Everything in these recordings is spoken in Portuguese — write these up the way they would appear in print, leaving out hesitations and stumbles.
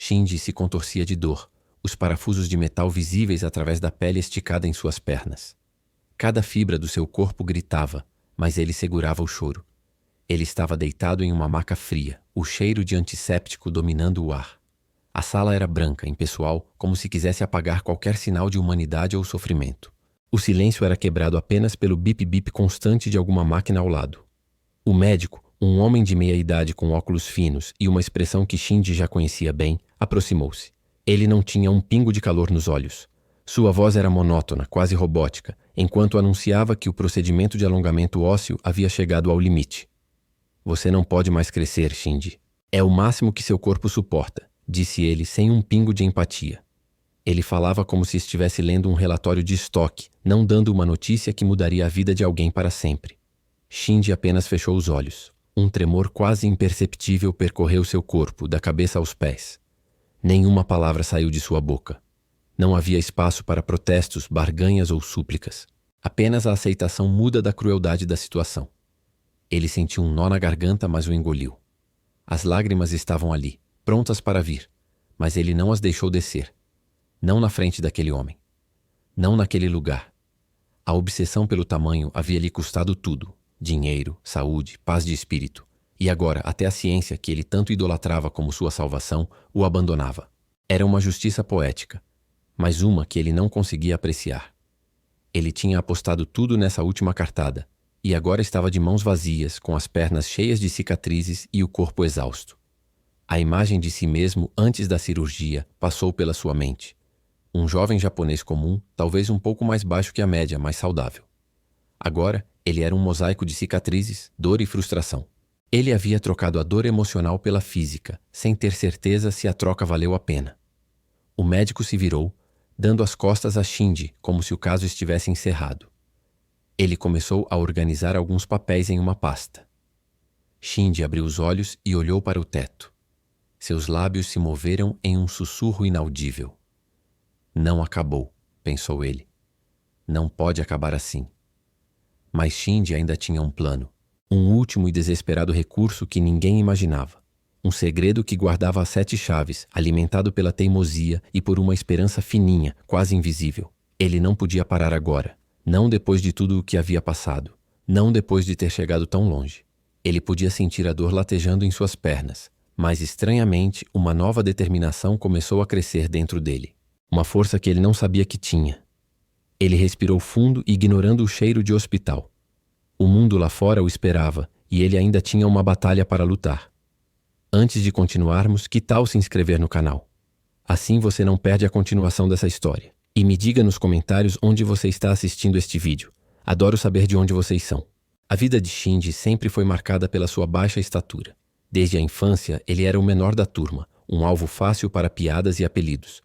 Shinji se contorcia de dor, os parafusos de metal visíveis através da pele esticada em suas pernas. Cada fibra do seu corpo gritava, mas ele segurava o choro. Ele estava deitado em uma maca fria, o cheiro de antisséptico dominando o ar. A sala era branca, impessoal, como se quisesse apagar qualquer sinal de humanidade ou sofrimento. O silêncio era quebrado apenas pelo bip-bip constante de alguma máquina ao lado. O médico, um homem de meia-idade com óculos finos e uma expressão que Shinji já conhecia bem, aproximou-se. Ele não tinha um pingo de calor nos olhos. Sua voz era monótona, quase robótica, enquanto anunciava que o procedimento de alongamento ósseo havia chegado ao limite. Você não pode mais crescer, Shinji. É o máximo que seu corpo suporta, disse ele sem um pingo de empatia. Ele falava como se estivesse lendo um relatório de estoque, não dando uma notícia que mudaria a vida de alguém para sempre. Shinji apenas fechou os olhos. Um tremor quase imperceptível percorreu seu corpo, da cabeça aos pés. Nenhuma palavra saiu de sua boca. Não havia espaço para protestos, barganhas ou súplicas. Apenas a aceitação muda da crueldade da situação. Ele sentiu um nó na garganta, mas o engoliu. As lágrimas estavam ali, prontas para vir, mas ele não as deixou descer. Não na frente daquele homem. Não naquele lugar. A obsessão pelo tamanho havia lhe custado tudo: dinheiro, saúde, paz de espírito. E agora, até a ciência que ele tanto idolatrava como sua salvação, o abandonava. Era uma justiça poética, mas uma que ele não conseguia apreciar. Ele tinha apostado tudo nessa última cartada, e agora estava de mãos vazias, com as pernas cheias de cicatrizes e o corpo exausto. A imagem de si mesmo antes da cirurgia passou pela sua mente. Um jovem japonês comum, talvez um pouco mais baixo que a média, mas saudável. Agora, ele era um mosaico de cicatrizes, dor e frustração. Ele havia trocado a dor emocional pela física, sem ter certeza se a troca valeu a pena. O médico se virou, dando as costas a Shinji, como se o caso estivesse encerrado. Ele começou a organizar alguns papéis em uma pasta. Shinji abriu os olhos e olhou para o teto. Seus lábios se moveram em um sussurro inaudível. Não acabou, pensou ele. Não pode acabar assim. Mas Shinji ainda tinha um plano. Um último e desesperado recurso que ninguém imaginava. Um segredo que guardava as 7 chaves, alimentado pela teimosia e por uma esperança fininha, quase invisível. Ele não podia parar agora. Não depois de tudo o que havia passado. Não depois de ter chegado tão longe. Ele podia sentir a dor latejando em suas pernas, mas estranhamente uma nova determinação começou a crescer dentro dele. Uma força que ele não sabia que tinha. Ele respirou fundo, ignorando o cheiro de hospital. O mundo lá fora o esperava, e ele ainda tinha uma batalha para lutar. Antes de continuarmos, que tal se inscrever no canal? Assim você não perde a continuação dessa história. E me diga nos comentários onde você está assistindo este vídeo. Adoro saber de onde vocês são. A vida de Shinji sempre foi marcada pela sua baixa estatura. Desde a infância, ele era o menor da turma, um alvo fácil para piadas e apelidos.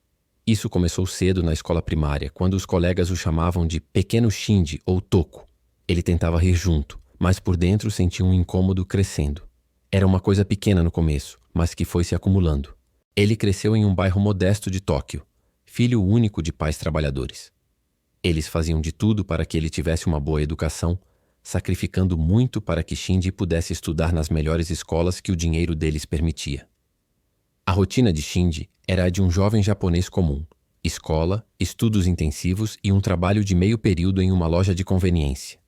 Isso começou cedo na escola primária, quando os colegas o chamavam de Pequeno Shinji ou Toco. Ele tentava rir junto, mas por dentro sentia um incômodo crescendo. Era uma coisa pequena no começo, mas que foi se acumulando. Ele cresceu em um bairro modesto de Tóquio, filho único de pais trabalhadores. Eles faziam de tudo para que ele tivesse uma boa educação, sacrificando muito para que Shinji pudesse estudar nas melhores escolas que o dinheiro deles permitia. A rotina de Shinji era a de um jovem japonês comum: escola, estudos intensivos e um trabalho de meio período em uma loja de conveniência.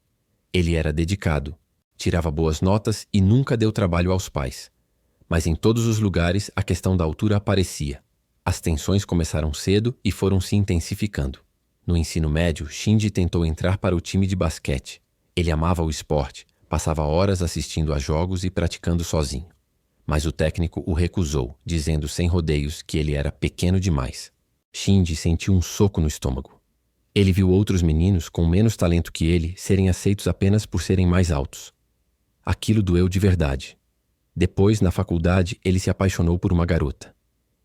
Ele era dedicado, tirava boas notas e nunca deu trabalho aos pais. Mas em todos os lugares a questão da altura aparecia. As tensões começaram cedo e foram se intensificando. No ensino médio, Shinji tentou entrar para o time de basquete. Ele amava o esporte, passava horas assistindo a jogos e praticando sozinho. Mas o técnico o recusou, dizendo sem rodeios que ele era pequeno demais. Shinji sentiu um soco no estômago. Ele viu outros meninos com menos talento que ele serem aceitos apenas por serem mais altos. Aquilo doeu de verdade. Depois, na faculdade, ele se apaixonou por uma garota.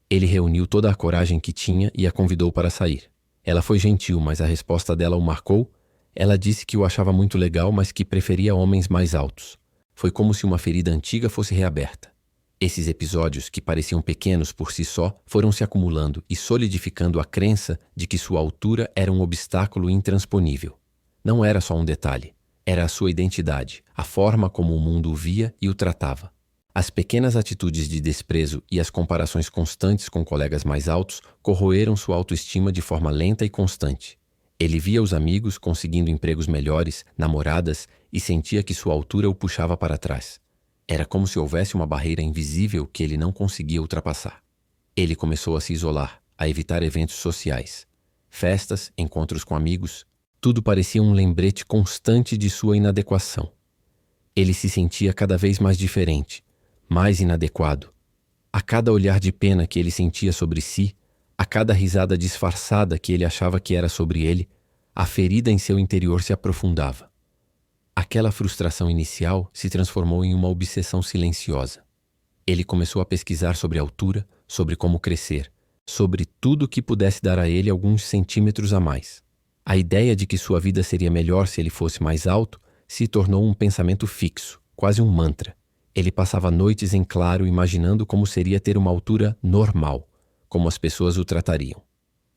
Ele reuniu toda a coragem que tinha e a convidou para sair. Ela foi gentil, mas a resposta dela o marcou. Ela disse que o achava muito legal, mas que preferia homens mais altos. Foi como se uma ferida antiga fosse reaberta. Esses episódios, que pareciam pequenos por si só, foram se acumulando e solidificando a crença de que sua altura era um obstáculo intransponível. Não era só um detalhe. Era a sua identidade, a forma como o mundo o via e o tratava. As pequenas atitudes de desprezo e as comparações constantes com colegas mais altos corroeram sua autoestima de forma lenta e constante. Ele via os amigos conseguindo empregos melhores, namoradas, e sentia que sua altura o puxava para trás. Era como se houvesse uma barreira invisível que ele não conseguia ultrapassar. Ele começou a se isolar, a evitar eventos sociais. Festas, encontros com amigos, tudo parecia um lembrete constante de sua inadequação. Ele se sentia cada vez mais diferente, mais inadequado. A cada olhar de pena que ele sentia sobre si, a cada risada disfarçada que ele achava que era sobre ele, a ferida em seu interior se aprofundava. Aquela frustração inicial se transformou em uma obsessão silenciosa. Ele começou a pesquisar sobre a altura, sobre como crescer, sobre tudo que pudesse dar a ele alguns centímetros a mais. A ideia de que sua vida seria melhor se ele fosse mais alto se tornou um pensamento fixo, quase um mantra. Ele passava noites em claro imaginando como seria ter uma altura normal, como as pessoas o tratariam.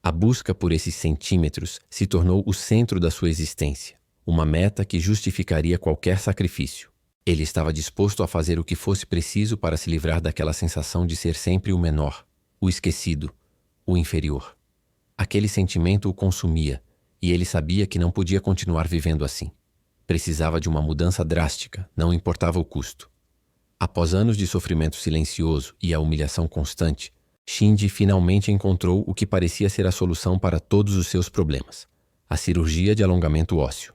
A busca por esses centímetros se tornou o centro da sua existência, uma meta que justificaria qualquer sacrifício. Ele estava disposto a fazer o que fosse preciso para se livrar daquela sensação de ser sempre o menor, o esquecido, o inferior. Aquele sentimento o consumia, e ele sabia que não podia continuar vivendo assim. Precisava de uma mudança drástica, não importava o custo. Após anos de sofrimento silencioso e a humilhação constante, Shinji finalmente encontrou o que parecia ser a solução para todos os seus problemas: a cirurgia de alongamento ósseo.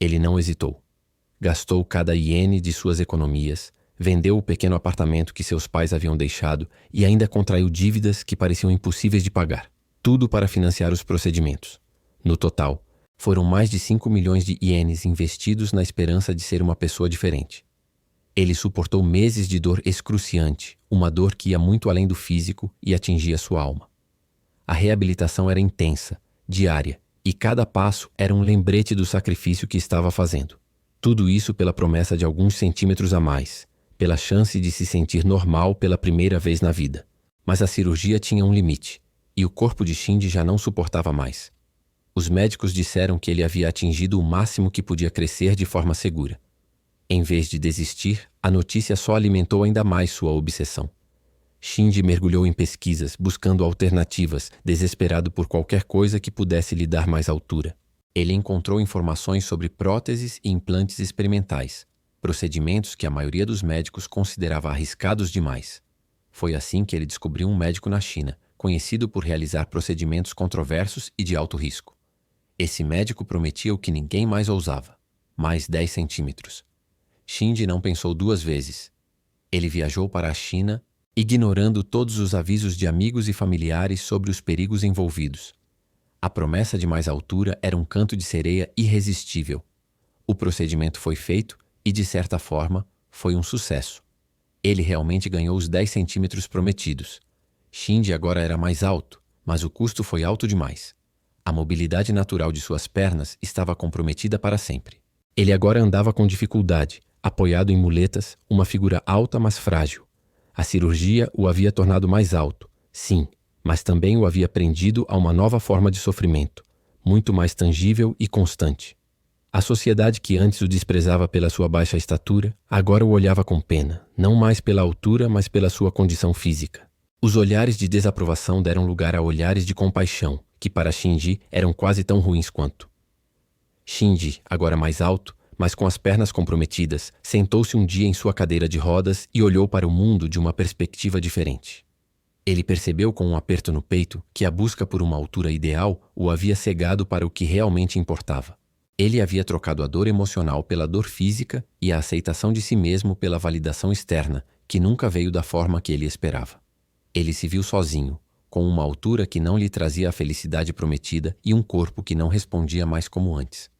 Ele não hesitou. Gastou cada iene de suas economias, vendeu o pequeno apartamento que seus pais haviam deixado e ainda contraiu dívidas que pareciam impossíveis de pagar. Tudo para financiar os procedimentos. No total, foram mais de 5 milhões de ienes investidos na esperança de ser uma pessoa diferente. Ele suportou meses de dor excruciante, uma dor que ia muito além do físico e atingia sua alma. A reabilitação era intensa, diária, e cada passo era um lembrete do sacrifício que estava fazendo. Tudo isso pela promessa de alguns centímetros a mais, pela chance de se sentir normal pela primeira vez na vida. Mas a cirurgia tinha um limite, e o corpo de Shinji já não suportava mais. Os médicos disseram que ele havia atingido o máximo que podia crescer de forma segura. Em vez de desistir, a notícia só alimentou ainda mais sua obsessão. Shinji mergulhou em pesquisas, buscando alternativas, desesperado por qualquer coisa que pudesse lhe dar mais altura. Ele encontrou informações sobre próteses e implantes experimentais, procedimentos que a maioria dos médicos considerava arriscados demais. Foi assim que ele descobriu um médico na China, conhecido por realizar procedimentos controversos e de alto risco. Esse médico prometia o que ninguém mais ousava: mais 10 centímetros. Shinji não pensou duas vezes. Ele viajou para a China, ignorando todos os avisos de amigos e familiares sobre os perigos envolvidos. A promessa de mais altura era um canto de sereia irresistível. O procedimento foi feito e, de certa forma, foi um sucesso. Ele realmente ganhou os 10 centímetros prometidos. Shinji agora era mais alto, mas o custo foi alto demais. A mobilidade natural de suas pernas estava comprometida para sempre. Ele agora andava com dificuldade, apoiado em muletas, uma figura alta mas frágil. A cirurgia o havia tornado mais alto, sim, mas também o havia prendido a uma nova forma de sofrimento, muito mais tangível e constante. A sociedade que antes o desprezava pela sua baixa estatura, agora o olhava com pena, não mais pela altura, mas pela sua condição física. Os olhares de desaprovação deram lugar a olhares de compaixão, que para Shinji eram quase tão ruins quanto. Shinji, agora mais alto, mas com as pernas comprometidas, sentou-se um dia em sua cadeira de rodas e olhou para o mundo de uma perspectiva diferente. Ele percebeu com um aperto no peito que a busca por uma altura ideal o havia cegado para o que realmente importava. Ele havia trocado a dor emocional pela dor física e a aceitação de si mesmo pela validação externa, que nunca veio da forma que ele esperava. Ele se viu sozinho, com uma altura que não lhe trazia a felicidade prometida e um corpo que não respondia mais como antes.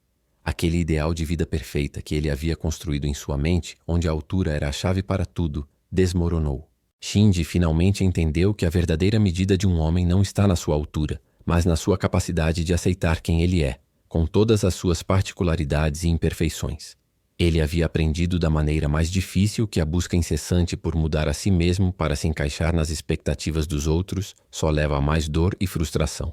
Aquele ideal de vida perfeita que ele havia construído em sua mente, onde a altura era a chave para tudo, desmoronou. Shinji finalmente entendeu que a verdadeira medida de um homem não está na sua altura, mas na sua capacidade de aceitar quem ele é, com todas as suas particularidades e imperfeições. Ele havia aprendido da maneira mais difícil que a busca incessante por mudar a si mesmo para se encaixar nas expectativas dos outros só leva a mais dor e frustração.